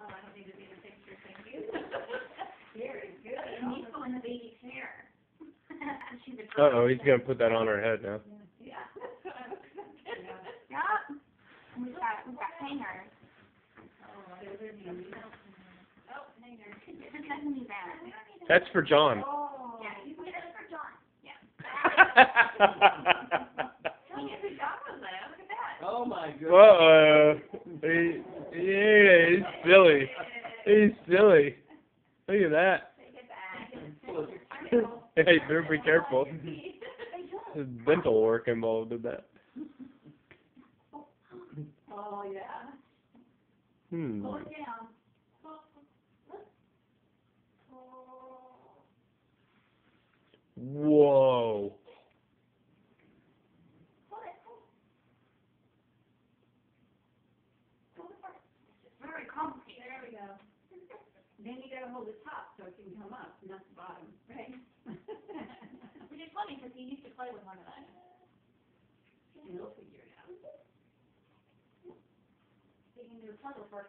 Oh, I don't need to be in the picture, thank you. Here is good. It needs to go in the baby's hair. She's a girl. Uh-oh, he's going to put that on her head now. Yeah. Yeah. We've got hangers. Oh, hangers. This doesn't need that. That's for John. Oh. Yeah, you can get it for John. Yeah. He did a good job with that. Look at that. Oh my goodness. He's silly. He's silly. Look at that. Take it back. Hey, better be careful. There's dental work involved in that. Oh, yeah. Hmm. Pull it down. Whoa. Very complicated. There we go. Then you gotta hold the top so it can come up, not the bottom, right? Which is funny because he used to play with one of those. And he'll figure it out. He can do a puzzle for